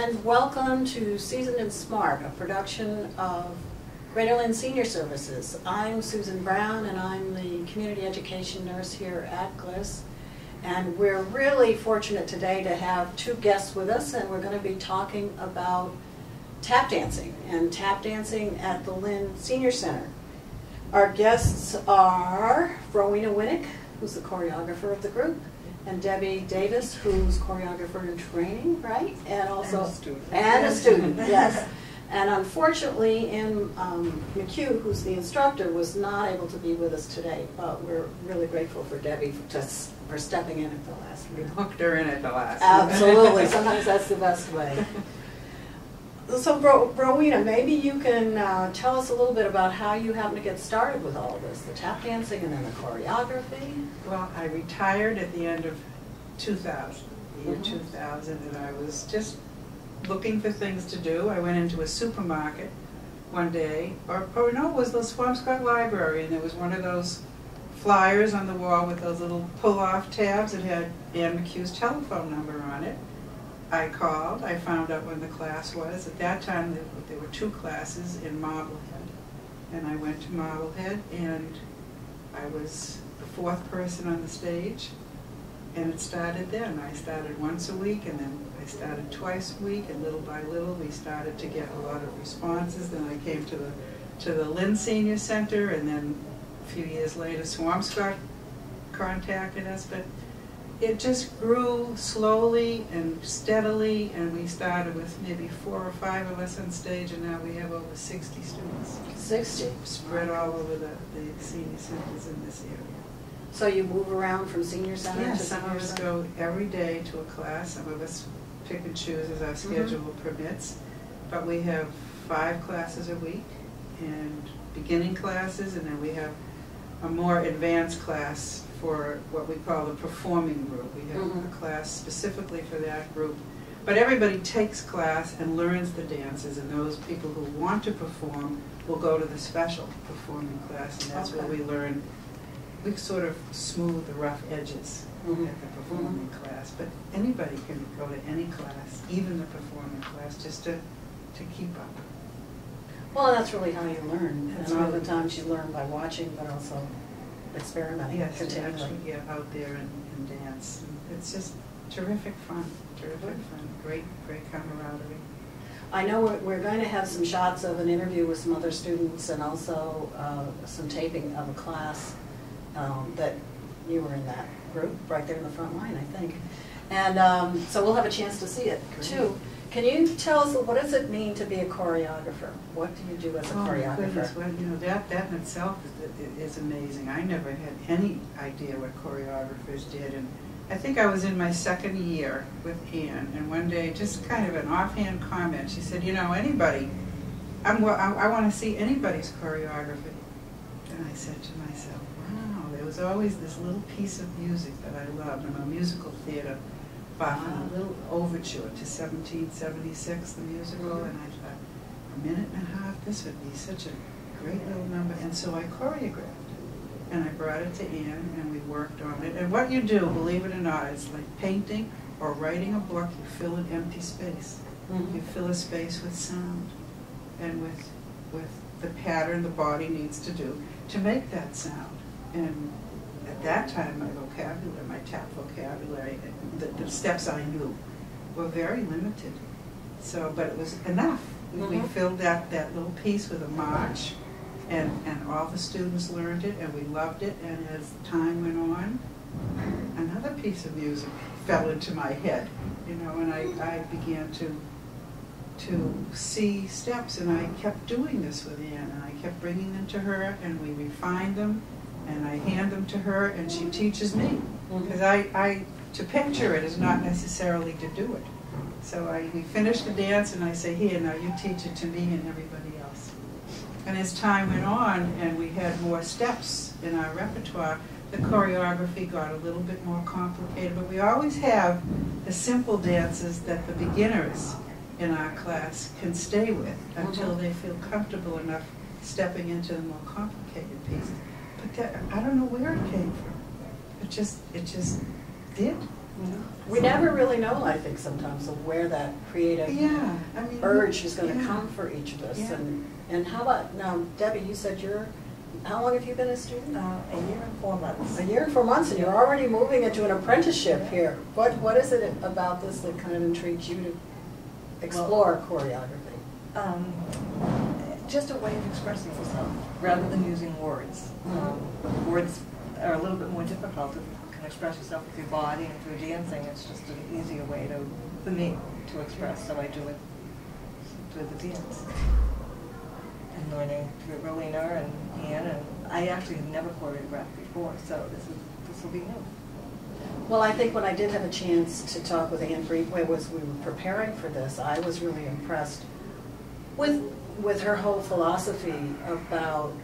and welcome to Seasoned and Smart, a production of Greater Lynn Senior Services. I'm Susan Brown, and I'm the community education nurse here at GLIS. And we're really fortunate today to have two guests with us, and we're going to be talking about tap dancing at the Lynn Senior Center. Our guests are Rowena Winnick, who's the choreographer of the group, and Debbie Davis, who's choreographer in training, right? And also a student, yes. And unfortunately, McHugh, who's the instructor, was not able to be with us today, but we're really grateful for Debbie for stepping in at the last minute. Hooked her in at the last. Absolutely. Sometimes that's the best way. So, Rowena, maybe you can tell us a little bit about how you happened to get started with all of this, the tap dancing and then the choreography. Well, I retired at the end of 2000, the year 2000, and I was just looking for things to do. I went into a supermarket one day, or no, it was the Swampscott Library, and there was one of those flyers on the wall with those little pull-off tabs that had Ann McHugh's telephone number on it. I called, I found out when the class was. At that time, there were two classes in Marblehead. And I went to Marblehead, and I was the fourth person on the stage. And it started then. I started once a week, and then I started twice a week, and little by little we started to get a lot of responses. Then I came to the Lynn Senior Center, and then a few years later Swampscott contacted us. But it just grew slowly and steadily, and we started with maybe 4 or 5 of us on stage, and now we have over 60 students. 60? Spread all over the senior centers in this area. So you move around from senior center to some of us go every day to a class. Some of us pick and choose as our schedule permits. But we have 5 classes a week, and beginning classes, and then we have a more advanced class for what we call the performing group. We have a class specifically for that group. But everybody takes class and learns the dances, and those people who want to perform will go to the special performing class, and that's where we learn. We sort of smooth the rough edges at the performing class. But anybody can go to any class, even the performing class, just to keep up. Well, that's really how you learn. And oftentimes you learn by watching, but also experimenting. Yes, to actually get out there and dance. And it's just terrific fun, great camaraderie. I know we're going to have some shots of an interview with some other students, and also some taping of a class that you were in that group, right there in the front line, I think. And so we'll have a chance to see it, too. Can you tell us, what does it mean to be a choreographer? What do you do as a choreographer? Goodness, well, you know, that in itself is amazing. I never had any idea what choreographers did, and I think I was in my 2nd year with Ann, and one day, just kind of an offhand comment, she said, you know, anybody, I want to see anybody's choreography. And I said to myself, wow, there was always this little piece of music that I loved. I'm a musical theater buff, and a little overture to 1776, the musical, and I thought, a minute and a half, this would be such a great little number. And so I choreographed it, and I brought it to Ann, and we worked on it. And what you do, believe it or not, it's like painting or writing a book. You fill an empty space. You fill a space with sound, and with the pattern the body needs to do to make that sound. And at that time, my vocabulary, my tap vocabulary, the steps I knew were very limited. So, but it was enough. We filled that little piece with a march, and all the students learned it, and we loved it. And as time went on, another piece of music fell into my head, you know, and I began to see steps, and I kept doing this with Ann, and I kept bringing them to her, and we refined them, and I hand them to her, and she teaches me. Because to picture it is not necessarily to do it. So we finish the dance, and I say, here, now you teach it to me and everybody else. And as time went on, and we had more steps in our repertoire, the choreography got a little bit more complicated. But we always have the simple dances that the beginners in our class can stay with until they feel comfortable enough stepping into the more complicated pieces. But I don't know where it came from. It just did. We never really know, I think, sometimes of where that creative urge is going to come for each of us. Yeah. And how about, now, Debbie, you said how long have you been a student? A year and 4 months. A year and 4 months, and you're already moving into an apprenticeship here. What is it about this that kind of intrigues you to explore choreography? Just a way of expressing yourself rather than using words. Words are a little bit more difficult. If you can express yourself with your body and through dancing, it's just an easier way for me to express, so I do it through the dance. And learning through Lynn and Ann, and I actually have never choreographed before, so this will be new. Well, I think when I did have a chance to talk with Ann Briefway as we were preparing for this, I was really impressed with her whole philosophy about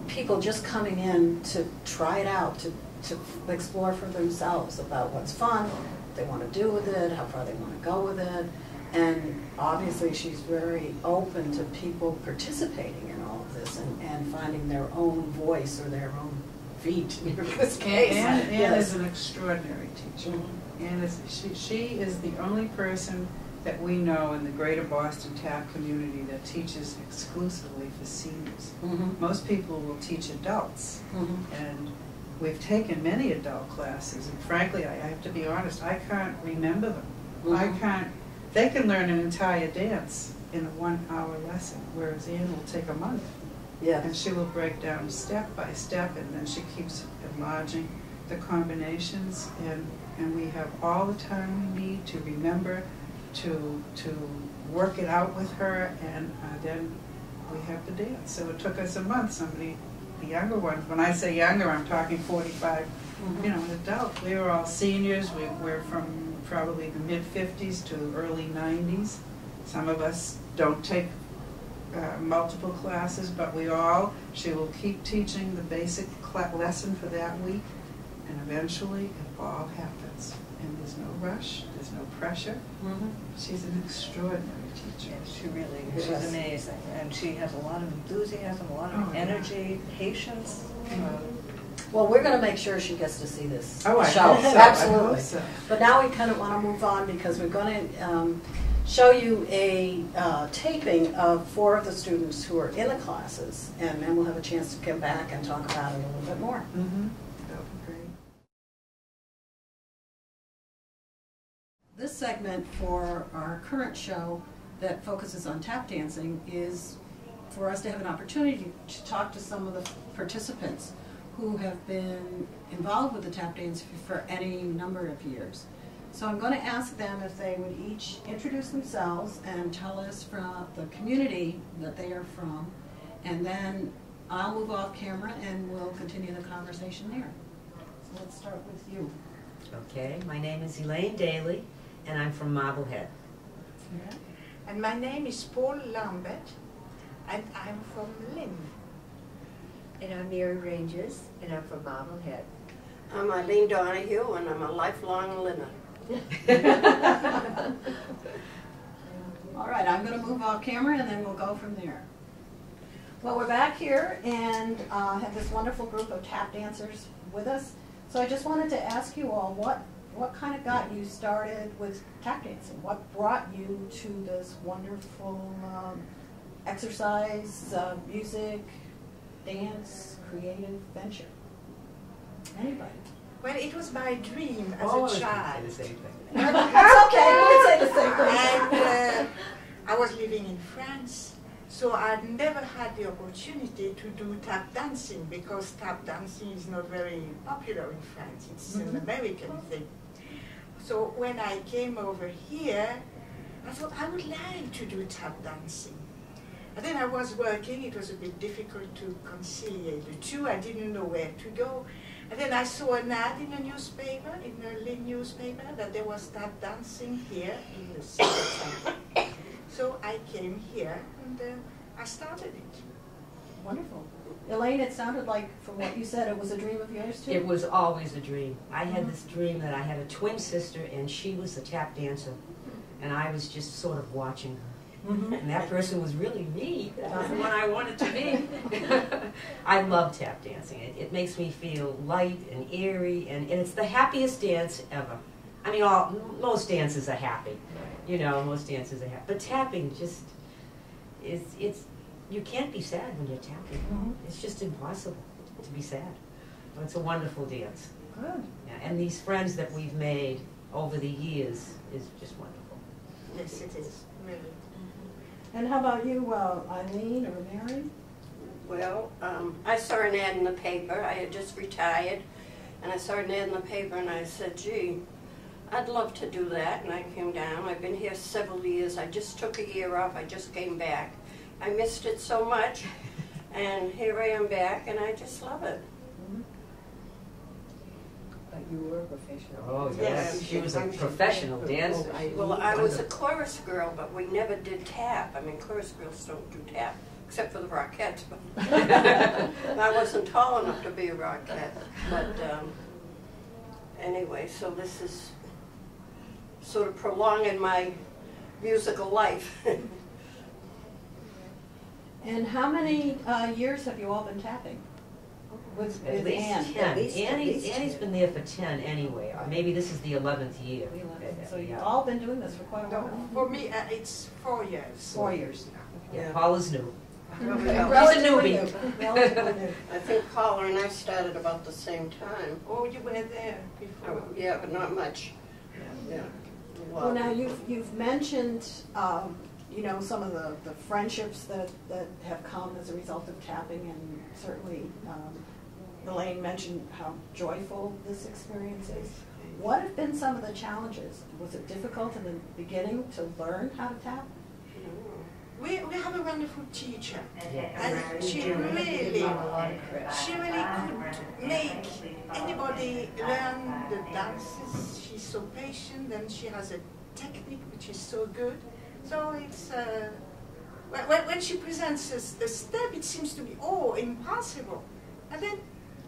people just coming in to try it out, to explore for themselves about what's fun, what they want to do with it, how far they want to go with it. And obviously she's very open to people participating in all of this and finding their own voice or their own feet in this case. Ann is an extraordinary teacher. Mm-hmm. Ann she is the only person that we know in the greater Boston tap community that teaches exclusively for seniors. Mm-hmm. Most people will teach adults, and we've taken many adult classes, and frankly, I have to be honest, I can't remember them. They can learn an entire dance in a 1 hour lesson, whereas Ann will take a month. Yeah. And she will break down step by step, and then she keeps enlarging the combinations, and we have all the time we need to remember to work it out with her, and then we have to dance. So it took us a month. The younger ones, when I say younger, I'm talking 45, an adult. We were all seniors. We're from probably the mid-50s to early 90s. Some of us don't take multiple classes, but she will keep teaching the basic lesson for that week, and eventually it all happens. And there's no rush, there's no pressure. She's an extraordinary teacher. Yes, she really is. She's amazing. And she has a lot of enthusiasm, a lot of energy, patience. Well, we're going to make sure she gets to see this show. Absolutely. I hope so. But now we kind of want to move on because we're going to show you a taping of 4 of the students who are in the classes, and then we'll have a chance to come back and talk about it a little bit more. That would be great. This segment for our current show that focuses on tap dancing is for us to have an opportunity to talk to some of the participants who have been involved with the tap dance for any number of years. So I'm going to ask them if they would each introduce themselves and tell us from the community that they are from, and then I'll move off camera and we'll continue the conversation there. So let's start with you. Okay, my name is Elaine Daly, and I'm from Marblehead. Okay. And my name is Paul Lambert, and I'm from Lynn. And I'm Mary Ranges, and I'm from Marblehead. I'm Eileen Donahue, and I'm a lifelong Linner. All right, I'm going to move off camera and then we'll go from there. Well, we're back here and have this wonderful group of tap dancers with us. So I just wanted to ask you all, what kind of got you started with tap dancing? What brought you to this wonderful exercise, music, dance, creative venture? Anybody? Well, it was my dream as a child. The same thing. That's okay, you can say the same thing. And I was living in France, so I never had the opportunity to do tap dancing because tap dancing is not very popular in France. It's an American thing. So when I came over here, I thought I would like to do tap dancing. And then I was working, it was a bit difficult to conciliate the two. I didn't know where to go. And then I saw an ad in a newspaper, in a Lynn newspaper, that there was tap dancing here in the city. So I came here and I started it. Wonderful. Elaine, it sounded like, from what you said, it was a dream of yours too? It was always a dream. I had this dream that I had a twin sister and she was a tap dancer and I was just sort of watching her. And that person was really me. That was the one I wanted to be. I love tap dancing. It makes me feel light and airy, and it's the happiest dance ever. I mean, most dances are happy. You know, most dances are happy. But tapping just, you can't be sad when you're tapping. It's just impossible to be sad. But it's a wonderful dance. Good. Yeah, and these friends that we've made over the years is just wonderful. Yes, it is, really. And how about you, Eileen or Mary? Well, I saw an ad in the paper. I had just retired, and I saw an ad in the paper, and I said, gee, I'd love to do that. And I came down. I've been here several years. I just took a year off. I just came back. I missed it so much, and here I am back, and I just love it. But you were a professional. Oh, Yes. yes. She was a professional dancer. Well, I was a chorus girl, but we never did tap. I mean, chorus girls don't do tap, except for the Rockettes. I wasn't tall enough to be a Rockette. But anyway, so this is sort of prolonging my musical life. And how many years have you all been tapping? With At least Ann? 10. At least Annie's 10. been there for 10 anyway, or maybe this is the 11th year. So you've Yeah. all been doing this for quite a No, while? for me, it's 4 years. 4 years. Yeah, Paul is new. Relatively newbie. new. Relatively new. I think Paula and I started about the same time. Oh, you were there before. Yeah, but not much. Yeah. Well, now you've mentioned, you know, some of the friendships that have come as a result of tapping, and certainly Elaine mentioned how joyful this experience is. What have been some of the challenges? Was it difficult in the beginning to learn how to tap? We have a wonderful teacher, Yeah. and she really could make anybody learn the dances. She's so patient, and she has a technique which is so good. So it's when she presents a step, it seems to be impossible, and then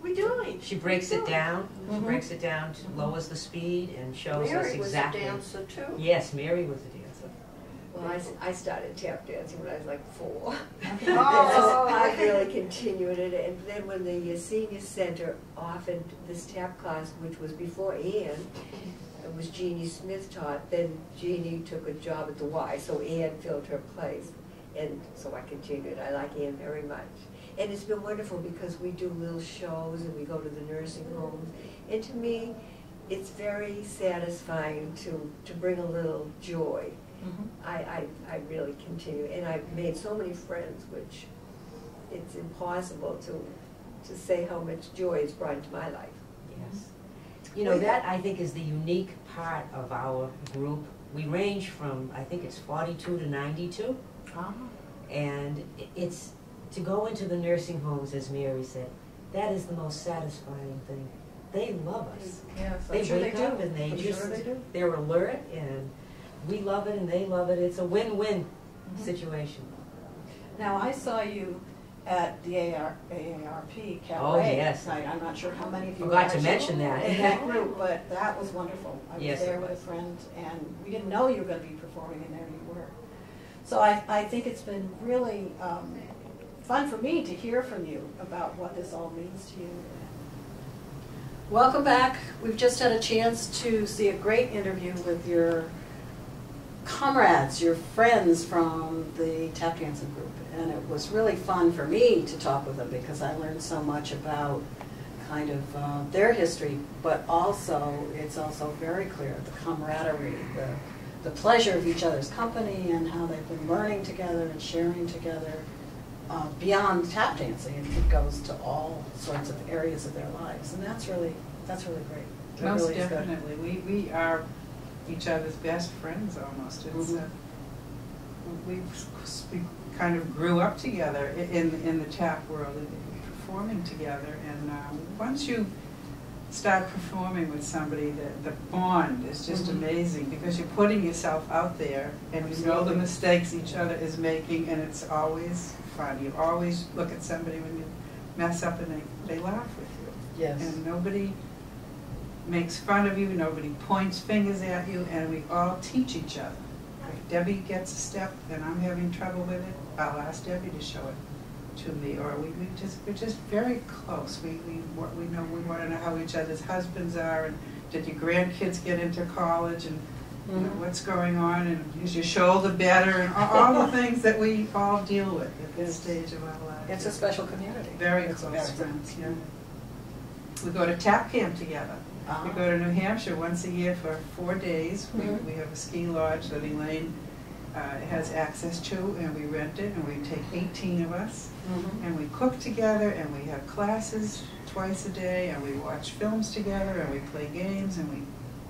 we do it. She breaks it down. She Mhm. breaks it down, lowers the speed, and shows us Mary was a exactly. dancer too. Yes, Mary was a dancer. Well, I started tap dancing when I was like 4. Oh. I really continued it, and then when the senior center offered this tap class, which was before Ann, it was Jeannie Smith taught, then Jeannie took a job at the Y, so Ann filled her place, and so I continued. I like Ann very much. And it's been wonderful because we do little shows and we go to the nursing homes, and to me, it's very satisfying to bring a little joy. I really continue, and I've made so many friends, which it's impossible to say how much joy it's brought into my life. Yes. You know, that I think is the unique part of our group. We range from, I think it's 42 to 92. And it's to go into the nursing homes, as Mary said, that is the most satisfying thing. They love us. Yes, They I'm sure wake they up do. and they I'm just, sure they do. they're alert, and we love it and they love it. It's a win-win situation. Now, I saw you at the AARP Cabaret. Oh, yes. Night. I'm not sure how many of you Forgot were to actually mention that. in that group, but that was wonderful. I was Yes, there it with a was. friend, and we didn't know you were going to be performing, and there you were. So I think it's been really fun for me to hear from you about what this all means to you. Welcome back. We've just had a chance to see a great interview with your comrades, your friends from the tap dancing group, and it was really fun for me to talk with them because I learned so much about kind of their history, but also it's also very clear the camaraderie, the pleasure of each other's company, and how they've been learning together and sharing together beyond tap dancing. It goes to all sorts of areas of their lives, and that's really great. It Most really is good. definitely. We are each other's best friends almost. It's we kind of grew up together in the tap world, and performing together. And once you start performing with somebody, the bond is just amazing because you're putting yourself out there, and you know the mistakes each other is making, and it's always fun. You always look at somebody when you mess up, and they laugh with you. Yes. And nobody makes fun of you, nobody points fingers at you, and we all teach each other. If Debbie gets a step and I'm having trouble with it, I'll ask Debbie to show it to me, or we're just very close. We want to know how each other's husbands are, and did your grandkids get into college, and you know, what's going on, and is your shoulder better, and all the things that we all deal with at this stage of our lives. It's a special community. Very close friends, yeah. We go to tap camp together. We go to New Hampshire once a year for 4 days. We have a ski lodge that Elaine has access to, and we rent it, and we take 18 of us, and we cook together, and we have classes twice a day, and we watch films together, and we play games, and we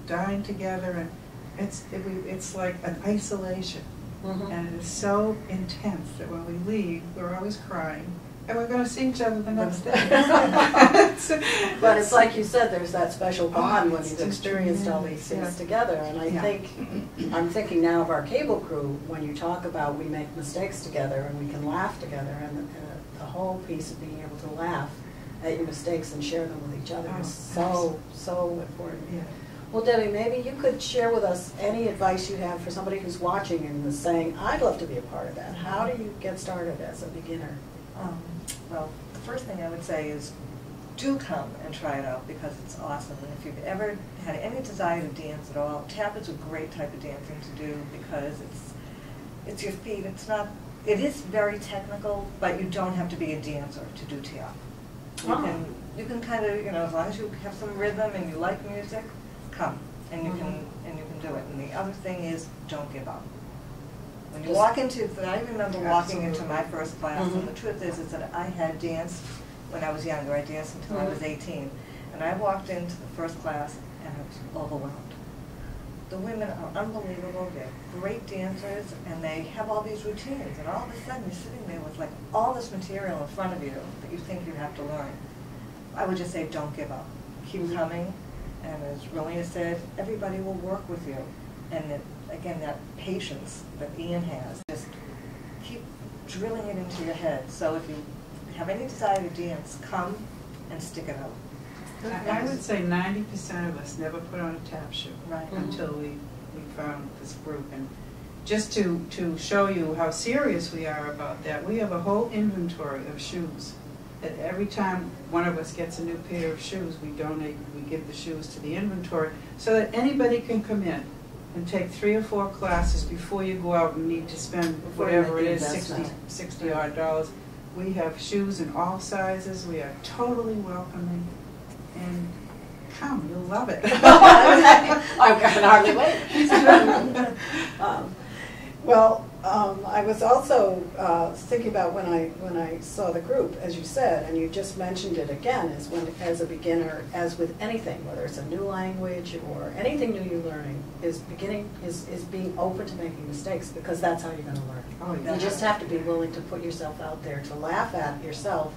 dine together, and it's like an isolation, and it is so intense that when we leave, we're always crying, and we're going to see each other the next day. But it's like you said, there's that special bond when you've experienced all these things together. And I think, I'm thinking now of our cable crew, when you talk about we make mistakes together and we can laugh together, and the whole piece of being able to laugh at your mistakes and share them with each other is so important. Yeah. Well, Debbie, maybe you could share with us any advice you have for somebody who's watching and is saying, I'd love to be a part of that. How do you get started as a beginner? Well, the first thing I would say is do come and try it out, because it's awesome. And if you've ever had any desire to dance at all, tap is a great type of dancing to do, because it's your feet. It is very technical, but you don't have to be a dancer to do tap. You can kind of, as long as you have some rhythm and you like music, come and you can do it. And the other thing is, don't give up. When you walk into, I remember walking into my first class, and the truth is that I had danced when I was younger. I danced until I was 18. And I walked into the first class, and I was overwhelmed. The women are unbelievable. They're great dancers, and they have all these routines. And all of a sudden, you're sitting there with like all this material in front of you that you think you have to learn. I would just say, don't give up. Keep coming. And as Rolina said, everybody will work with you. And again, that patience that Ian has, just keep drilling it into your head. So if you have any desire to dance, come and stick it out. I would say 90% of us never put on a tap shoe until we found this group. And just to show you how serious we are about that, we have a whole inventory of shoes. That every time one of us gets a new pair of shoes, we give the shoes to the inventory, so that anybody can come in and take 3 or 4 classes before you go out and need to spend whatever it is, $60 odd. We have shoes in all sizes. We are totally welcoming, and come, you'll love it. I can hardly wait. I was also thinking about when I saw the group, as you said, and you just mentioned it again, as a beginner, as with anything, whether it's a new language or anything new you're learning, is being open to making mistakes, because that's how you're going to learn. Oh, yeah. You just have to be willing to put yourself out there to laugh at yourself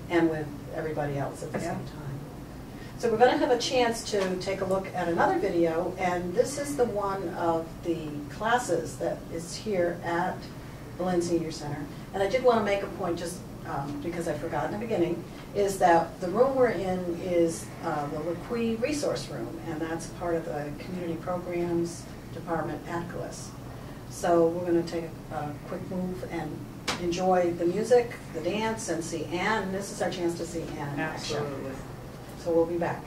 and with everybody else at the same time. So we're going to have a chance to take a look at another video, and this is the one of the classes that is here at the Lynn Senior Center. And I did want to make a point, just because I forgot in the beginning, is that the room we're in is the LaQuee Resource Room, and that's part of the Community Programs Department at GLIS. So we're going to take a quick move and enjoy the music, the dance, and see Anne. This is our chance to see Anne in action. Absolutely. So we'll be back.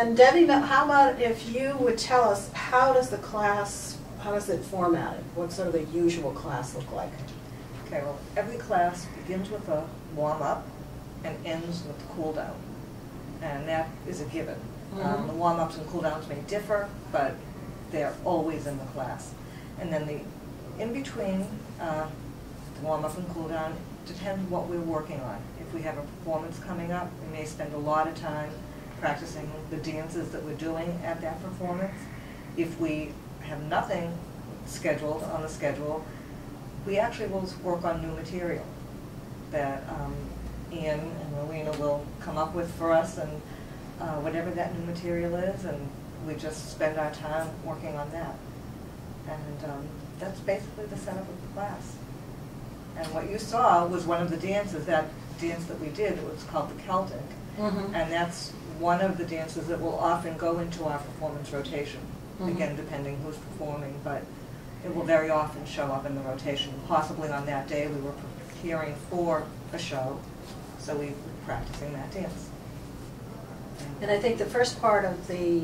And Debbie, how about if you would tell us, how does it formatted? What's sort of the usual class look like? Okay, well, every class begins with a warm-up and ends with the cool-down. And that is a given. Mm-hmm. The warm-ups and cool-downs may differ, but they're always in the class. And then the in-between, the warm-up and cool-down, depends what we're working on. If we have a performance coming up, we may spend a lot of time practicing the dances that we're doing at that performance. If we have nothing scheduled on the schedule, we actually will work on new material that Ian and Rowena will come up with for us, and whatever that new material is, and we just spend our time working on that. And that's basically the setup of the class. And what you saw was one of the dances, that dance that we did, it was called the Celtic. Mm-hmm. And that's one of the dances that will often go into our performance rotation. Mm-hmm. Again, depending who's performing, but it will very often show up in the rotation. Possibly on that day we were preparing for a show, so we were practicing that dance. And I think the first part of the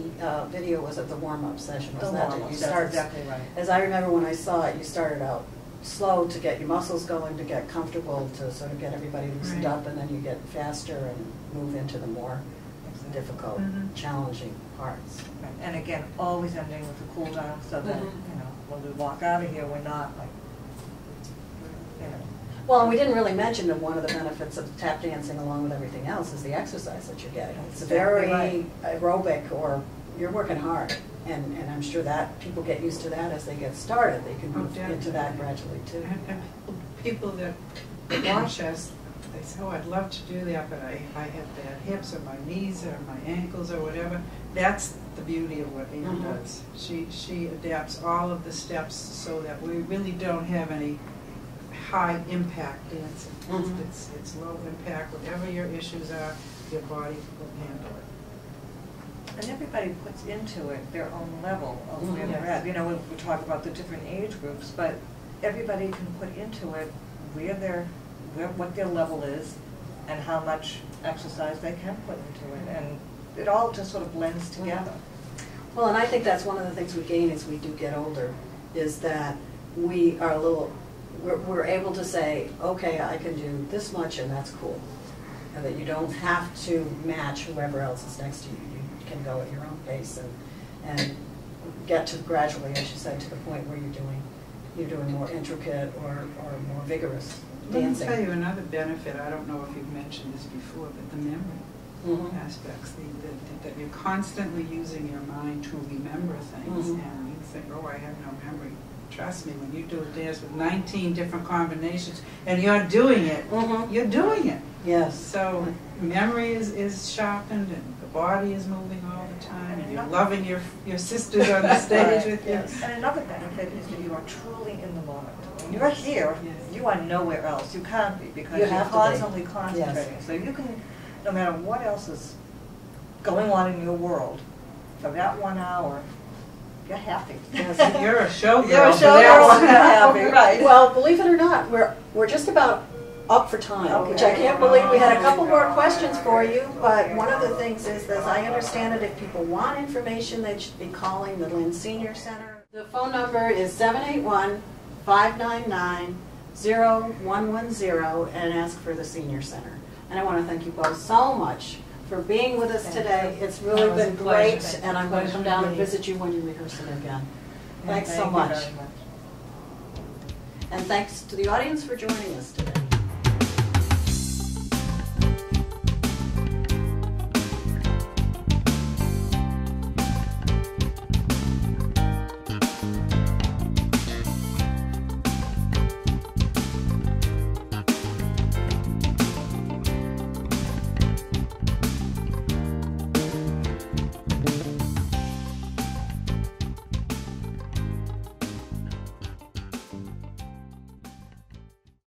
video was of the warm-up session, wasn't that? warm-up, You that's start, exactly right. as I remember when I saw it, you started out slow to get your muscles going, to get comfortable, to sort of get everybody loosened Right. up, and then you get faster and move into the more difficult, Mhm. challenging parts. Right. And again, always ending with a cool down, so that, Mhm. you know, when we walk out of here, we're not like, you know. Well, and we didn't really mention that one of the benefits of tap dancing along with everything else is the exercise that you're getting. It's Exactly very right. aerobic, or you're working hard. And I'm sure that people get used to that as they get started. They can Oh, move into that gradually too. And people that watch us, they say, oh, I'd love to do that, but I have bad hips, or my knees, or my ankles, or whatever. That's the beauty of what Ann Mhm. does. She adapts all of the steps so that we really don't have any high impact dancing. Mhm. It's low impact. Whatever your issues are, your body will handle it. And everybody puts into it their own level of where Mhm. they're at. You know, we talk about the different age groups, but everybody can put into it what their level is and how much exercise they can put into it. And it all just sort of blends together. Well, and I think that's one of the things we gain as we do get older, is that we are we're able to say, okay, I can do this much and that's cool. And that you don't have to match whoever else is next to you. You can go at your own pace and get to gradually, as you said, to the point where you're doing more intricate or more vigorous Let me dancing. tell you another benefit. I don't know if you've mentioned this before, but the memory Mhm. aspects, that you're constantly using your mind to remember things, Mhm. and you think, oh, I have no memory. Trust me, when you do a dance with 19 different combinations and you're doing it, Mhm. you're doing it. Yes. So memory is sharpened, and the body is moving all the time, and you're loving your sisters on the stage with you. Yes. And another benefit is that you are truly in the moment. When you're here, Yes. you are nowhere else. You can't be, because You you're have to be. constantly concentrating. So you can, no matter what else is going on in your world, for that 1 hour, you're happy. Yes, you're a showgirl. You're a for that showgirl one. and you're happy, right. Well, believe it or not, we're just about up for time, which I can't believe. We had a couple more questions for you, but one of the things is, as I understand it, if people want information, they should be calling the Lynn Senior Center. The phone number is 781-599-0110 and ask for the Senior Center. And I want to thank you both so much for being with us today. It's really It was a been pleasure. great, and I'm going to come down and visit you when you rehearse it again. Thanks so much. Thank you very much. And thanks to the audience for joining us today.